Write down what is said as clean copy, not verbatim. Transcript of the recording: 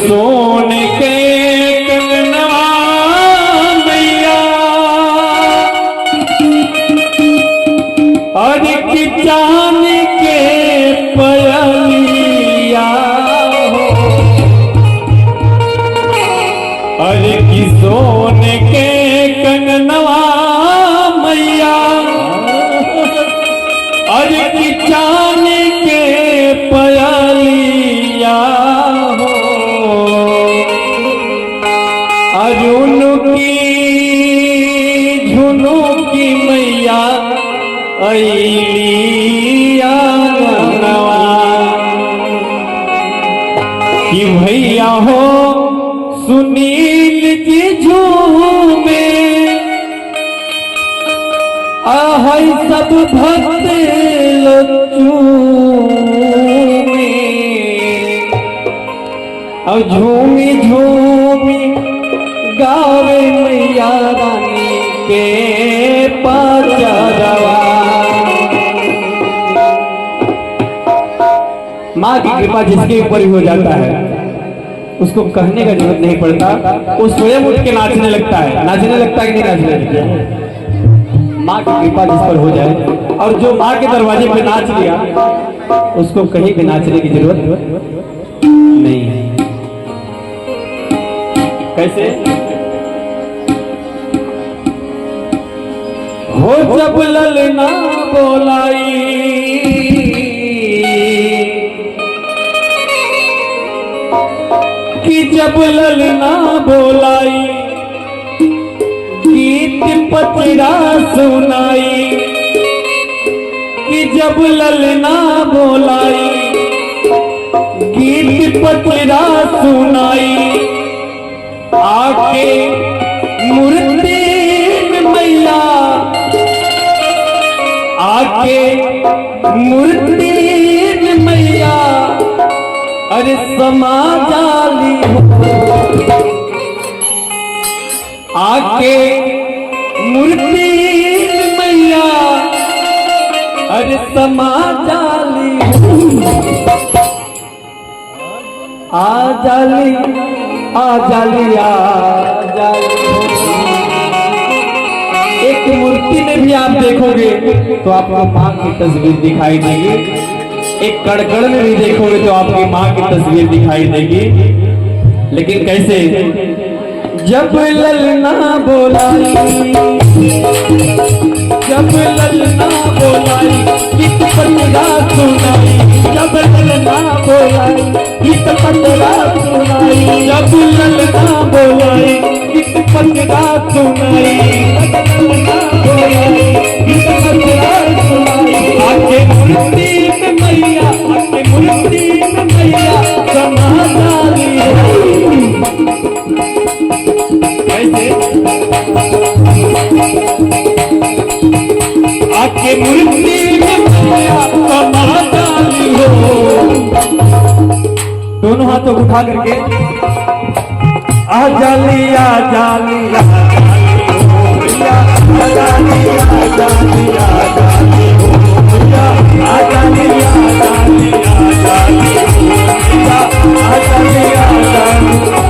सोने के कंगनवा मैया और की चांद के पयलिया हो और की सोने के कंगनवा मैया और की चांद के पयलिया झुनुकी मैया अलिया कि भैया हो सुनील जी झूमे आहै सब भक्त चूमे और झूमी झूमी गावे मैया रानी के पाचरवा। माँ की कृपा जिसके ऊपर हो जाता है उसको कहने का जरूरत नहीं पड़ता, वो स्वयं उठ के नाचने लगता है। नाचने लगता है कि नहीं नाचने लगता? माँ की कृपा जिस पर हो जाए और जो माँ के दरवाजे पे नाच लिया उसको कहीं भी नाचने की जरूरत नहीं है। कैसे हो जब ललना बोलाई कि जब ललना बोलाई गीत पचड़ा सुनाई कि जब ललना बोलाई गीत पचड़ा सुनाई आके मूर्ति में मैया आके मूर्ति में मैया अरे समा जाली आके मूर्ति में मैया अरे समा जाली आ जाली आ जाली आ जाली। एक मूर्ति में भी आप देखोगे तो आपको माँ की तस्वीर दिखाई देगी, एक कड़कड़ में भी देखोगे तो आपकी माँ की तस्वीर दिखाई देगी। लेकिन कैसे जब ललना बोलाई जब ललना बोलाई गीत पचड़ा सुनाई जब ललना बोलाई गीत पचड़ा सुनाई जब ललना बोलाई गीत पचड़ा सुनाई गीत पचड़ा सुनाई आके मूर्ति में मैया आके मूर्ति में मैया समा जाली कैसे आके मूर्ति में मैया समा जाली हो। दोनों हाथों को उठा करके आ जाली आ जाली आ जाली आ जाली आ जाली आ जाली आ जाली आ जाली आ जाली आ जाली आ जाली